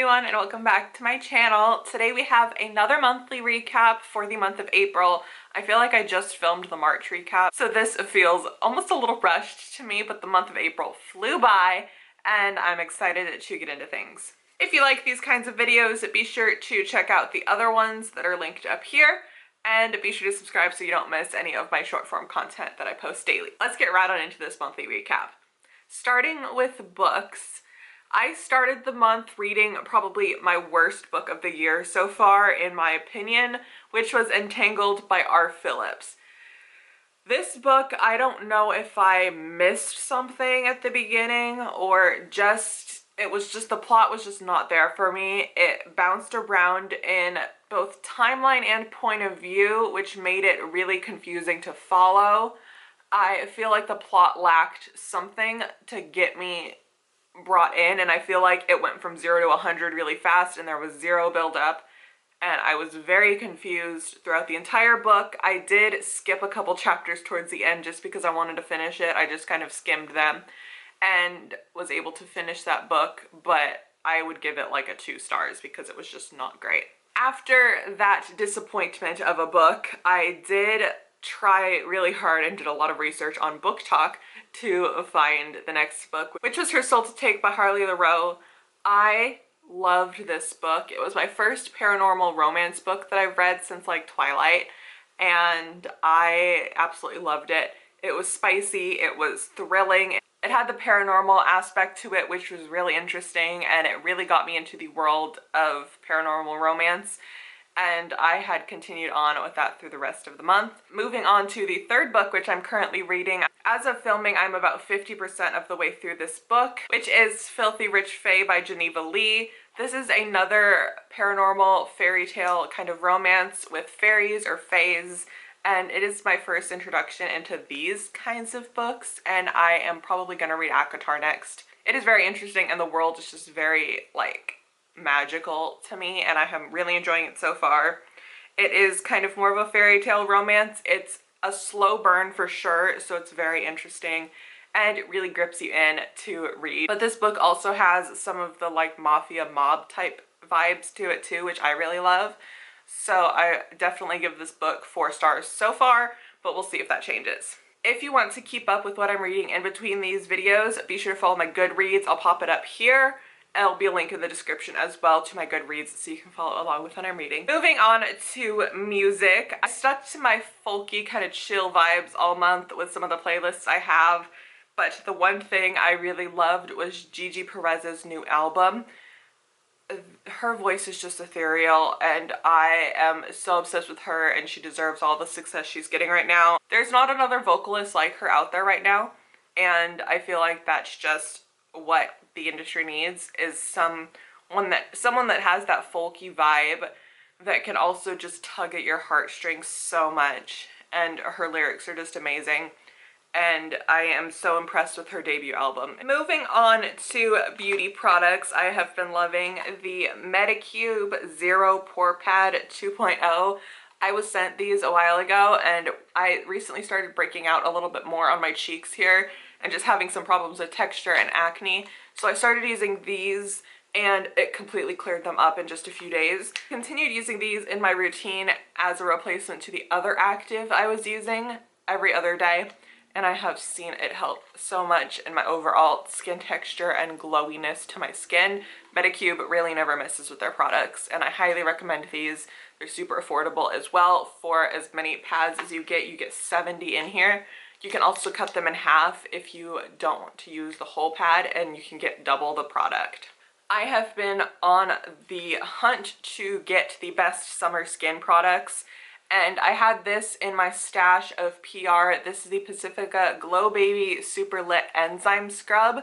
everyone and welcome back to my channel. Today we have another monthly recap for the month of April. I feel like I just filmed the March recap, so this feels almost a little rushed to me, but the month of April flew by and I'm excited to get into things. If you like these kinds of videos, be sure to check out the other ones that are linked up here, and be sure to subscribe so you don't miss any of my short form content that I post daily. Let's get right on into this monthly recap. Starting with books, I started the month reading probably my worst book of the year so far, in my opinion, which was Entangled by R. Phillips. This book, I don't know if I missed something at the beginning or just, the plot was just not there for me. It bounced around in both timeline and point of view, which made it really confusing to follow. I feel like the plot lacked something to get me brought in, and I feel like it went from 0 to 100 really fast and there was zero build up, and I was very confused throughout the entire book. I did skip a couple chapters towards the end just because I wanted to finish it. I just kind of skimmed them and was able to finish that book, but I would give it like a 2 stars because it was just not great. After that disappointment of a book, I did try really hard and did a lot of research on Book Talk to find the next book, which was Her Soul to Take by Harley LaRoe. I loved this book. It was my first paranormal romance book that I've read since like Twilight, and I absolutely loved it. It was spicy, it was thrilling, it had the paranormal aspect to it, which was really interesting, and it really got me into the world of paranormal romance. And I had continued on with that through the rest of the month. Moving on to the third book, which I'm currently reading. As of filming, I'm about 50% of the way through this book, which is Filthy Rich Fae by Geneva Lee. This is another paranormal fairy tale kind of romance with fairies or fays, and it is my first introduction into these kinds of books, and I am probably going to read ACOTAR next. It is very interesting, and the world is just very, like, magical to me, and I am really enjoying it so far. It is kind of more of a fairy tale romance. It's a slow burn for sure, so it's very interesting and it really grips you in to read. But this book also has some of the like mafia mob type vibes to it too, which I really love. So I definitely give this book 4 stars so far, but we'll see if that changes. If you want to keep up with what I'm reading in between these videos, be sure to follow my Goodreads. I'll pop it up here. There'll be a link in the description as well to my Goodreads so you can follow along with what I'm reading. Moving on to music. I stuck to my folky kind of chill vibes all month with some of the playlists I have, but the one thing I really loved was Gigi Perez's new album. Her voice is just ethereal, and I am so obsessed with her, and she deserves all the success she's getting right now. There's not another vocalist like her out there right now, and I feel like that's just what the industry needs, is someone that has that folky vibe that can also just tug at your heartstrings so much, and her lyrics are just amazing, and I am so impressed with her debut album. Moving on to beauty products, I have been loving the Medicube Zero Pore Pad 2.0. I was sent these a while ago, and I recently started breaking out a little bit more on my cheeks here and just having some problems with texture and acne. So I started using these and it completely cleared them up in just a few days. Continued using these in my routine as a replacement to the other active I was using every other day, and I have seen it help so much in my overall skin texture and glowiness to my skin. Medicube really never misses with their products, and I highly recommend these. They're super affordable as well. For as many pads as you get 70 in here. You can also cut them in half if you don't want to use the whole pad, and you can get double the product. I have been on the hunt to get the best summer skin products, and I had this in my stash of PR. This is the Pacifica Glow Baby Super Lit Enzyme Scrub.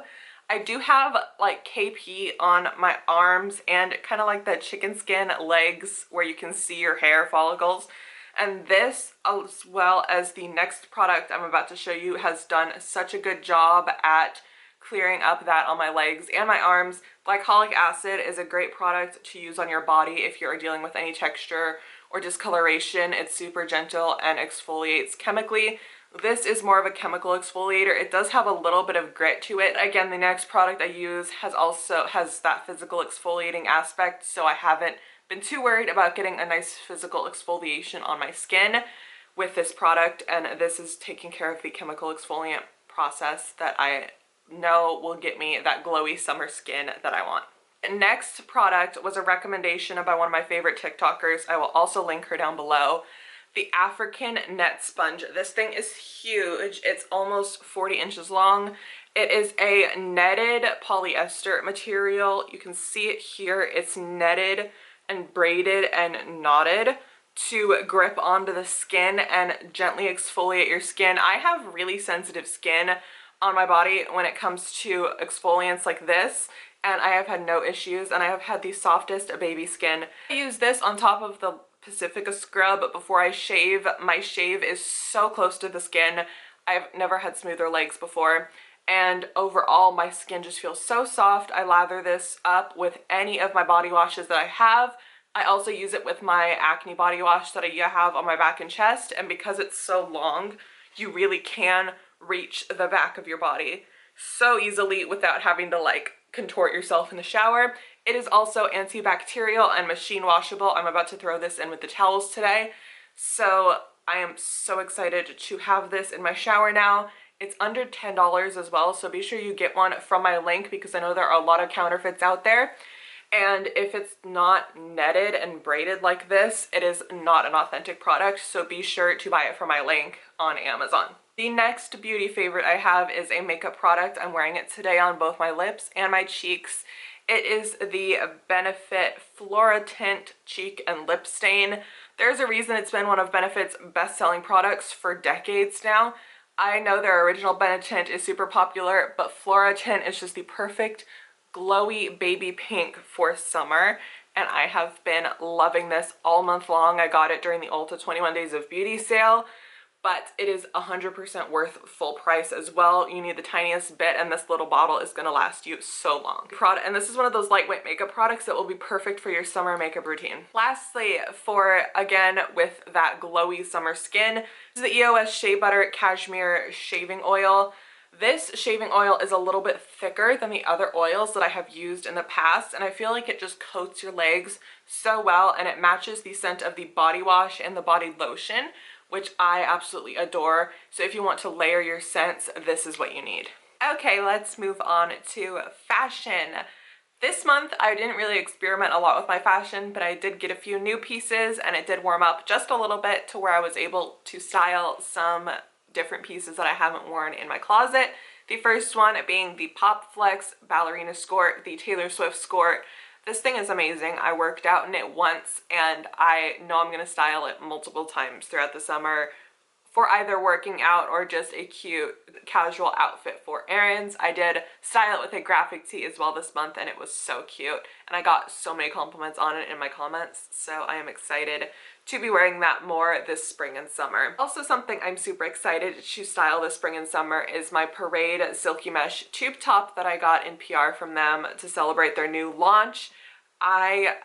I do have like KP on my arms and kind of like the chicken skin legs where you can see your hair follicles. And this, as well as the next product I'm about to show you, has done such a good job at clearing up that on my legs and my arms. Glycolic acid is a great product to use on your body if you're dealing with any texture or discoloration. It's super gentle and exfoliates chemically. This is more of a chemical exfoliator. It does have a little bit of grit to it. Again, the next product I use has that physical exfoliating aspect, so I haven't been too worried about getting a nice physical exfoliation on my skin with this product, and this is taking care of the chemical exfoliant process that I know will get me that glowy summer skin that I want. Next product was a recommendation by one of my favorite TikTokers. I will also link her down below. The African Net Sponge. This thing is huge. It's almost 40 inches long. It is a netted polyester material. You can see it here. It's netted and braided and knotted to grip onto the skin and gently exfoliate your skin. I have really sensitive skin on my body when it comes to exfoliants like this, and I have had no issues, and I have had the softest baby skin. I use this on top of the Pacifica scrub before I shave. My shave is so close to the skin. I've never had smoother legs before, and overall my skin just feels so soft. I lather this up with any of my body washes that I have. I also use it with my acne body wash that I have on my back and chest, and because it's so long, you really can reach the back of your body so easily without having to like contort yourself in the shower. It is also antibacterial and machine washable. I'm about to throw this in with the towels today, so I am so excited to have this in my shower now. It's under $10 as well, so be sure you get one from my link because I know there are a lot of counterfeits out there. And if it's not netted and braided like this, it is not an authentic product, so be sure to buy it from my link on Amazon. The next beauty favorite I have is a makeup product. I'm wearing it today on both my lips and my cheeks. It is the Benefit Flora Tint Cheek and Lip Stain. There's a reason it's been one of Benefit's best-selling products for decades now. I know their original Benetint is super popular, but Flora Tint is just the perfect glowy baby pink for summer, and I have been loving this all month long. I got it during the Ulta 21 Days of Beauty sale, but it is 100% worth full price as well. You need the tiniest bit, and this little bottle is going to last you so long. And this is one of those lightweight makeup products that will be perfect for your summer makeup routine. Lastly, again with that glowy summer skin, is the EOS Shea Butter Cashmere Shaving Oil. This shaving oil is a little bit thicker than the other oils that I have used in the past, and I feel like it just coats your legs so well, and it matches the scent of the body wash and the body lotion, which I absolutely adore. So if you want to layer your scents, this is what you need. Okay, let's move on to fashion. This month, I didn't really experiment a lot with my fashion, but I did get a few new pieces, and it did warm up just a little bit to where I was able to style some different pieces that I haven't worn in my closet. The first one being the Pop Flex Ballerina Skirt, the Taylor Swift skirt. This thing is amazing. I worked out in it once, and I know I'm gonna style it multiple times throughout the summer for either working out or just a cute casual outfit for errands. I did style it with a graphic tee as well this month, and it was so cute, and I got so many compliments on it in my comments, so I am excited to be wearing that more this spring and summer. Also, something I'm super excited to style this spring and summer is my Parade Silky Mesh tube top that I got in PR from them to celebrate their new launch. I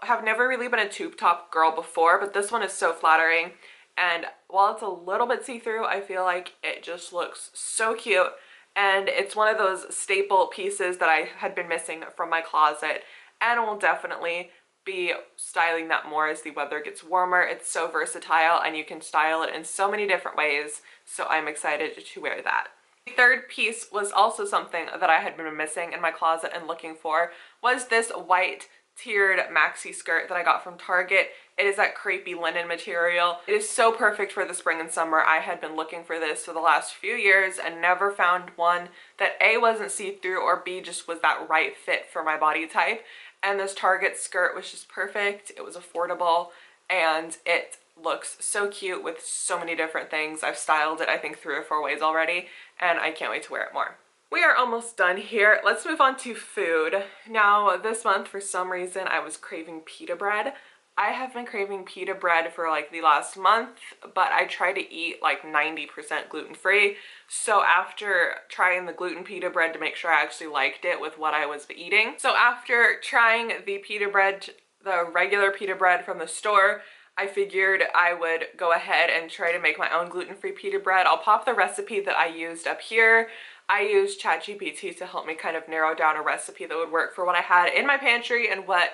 have never really been a tube top girl before, but this one is so flattering, and while it's a little bit see-through, I feel like it just looks so cute, and it's one of those staple pieces that I had been missing from my closet, and will definitely be styling that more as the weather gets warmer. It's so versatile, and you can style it in so many different ways, so I'm excited to wear that. The third piece was also something that I had been missing in my closet and looking for, was this white tiered maxi skirt that I got from Target. It is that crepey linen material. It is so perfect for the spring and summer. I had been looking for this for the last few years and never found one that A, wasn't see-through, or B, just was that right fit for my body type. And this Target skirt was just perfect. It was affordable, and it looks so cute with so many different things. I've styled it I think 3 or 4 ways already, and I can't wait to wear it more. We are almost done here. Let's move on to food. Now, this month, for some reason, I was craving pita bread. I have been craving pita bread for like the last month, but I try to eat like 90% gluten-free. So after trying the gluten pita bread to make sure I actually liked it with what I was eating. So after trying the pita bread, the regular pita bread from the store, I figured I would go ahead and try to make my own gluten-free pita bread. I'll pop the recipe that I used up here. I used ChatGPT to help me kind of narrow down a recipe that would work for what I had in my pantry and what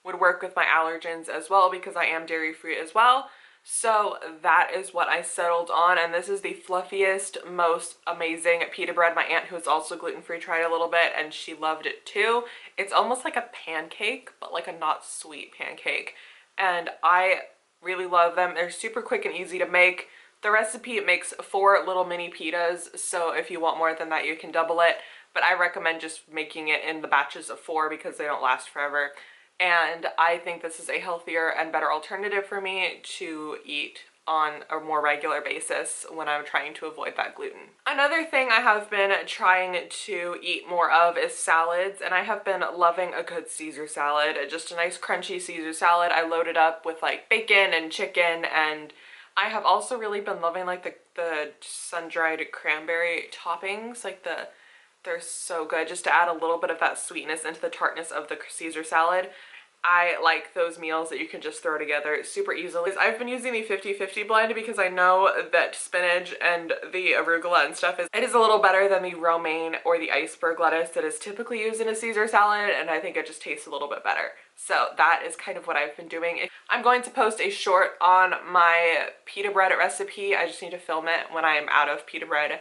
would work with my allergens as well, because I am dairy-free as well. So that is what I settled on, and this is the fluffiest, most amazing pita bread. My aunt, who is also gluten-free, tried a little bit and she loved it too. It's almost like a pancake, but like a not sweet pancake, and I really love them. They're super quick and easy to make. The recipe, it makes 4 little mini pitas, so if you want more than that you can double it, but I recommend just making it in the batches of 4 because they don't last forever. And I think this is a healthier and better alternative for me to eat on a more regular basis when I'm trying to avoid that gluten. Another thing I have been trying to eat more of is salads, and I have been loving a good Caesar salad. Just a nice crunchy Caesar salad. I load it up with like bacon and chicken, and I have also really been loving like the sun-dried cranberry toppings. They're so good, just to add a little bit of that sweetness into the tartness of the Caesar salad. I like those meals that you can just throw together super easily. I've been using the 50-50 blend because I know that spinach and the arugula and stuff is a little better than the romaine or the iceberg lettuce that is typically used in a Caesar salad, and I think it just tastes a little bit better. So that is kind of what I've been doing. I'm going to post a short on my pita bread recipe. I just need to film it when I am out of pita bread.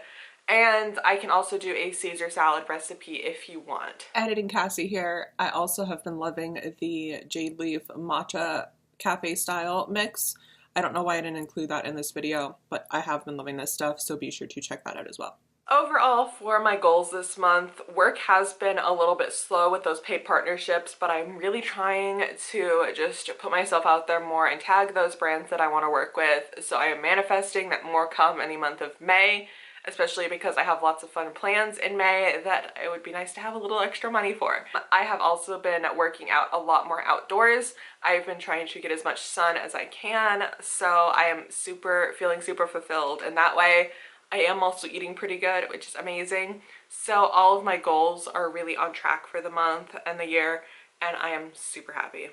And I can also do a Caesar salad recipe if you want. Editing Cassie here. I also have been loving the jade leaf matcha cafe style mix. I don't know why I didn't include that in this video, but I have been loving this stuff, so be sure to check that out as well. Overall, for my goals this month, work has been a little bit slow with those paid partnerships, but I'm really trying to just put myself out there more and tag those brands that I want to work with. So I am manifesting that more come in the month of May, especially because I have lots of fun plans in May that it would be nice to have a little extra money for. I have also been working out a lot more outdoors. I've been trying to get as much sun as I can, so I am feeling super fulfilled in that way. I am also eating pretty good, which is amazing. So all of my goals are really on track for the month and the year, and I am super happy.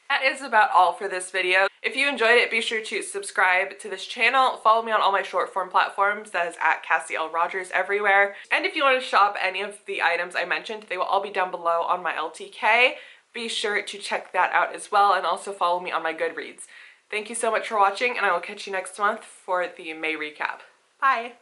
That is about all for this video. If you enjoyed it, be sure to subscribe to this channel. Follow me on all my short form platforms. That is at Cassie Rodgers everywhere. And if you want to shop any of the items I mentioned, they will all be down below on my LTK. Be sure to check that out as well, and also follow me on my Goodreads. Thank you so much for watching, and I will catch you next month for the May recap. Bye!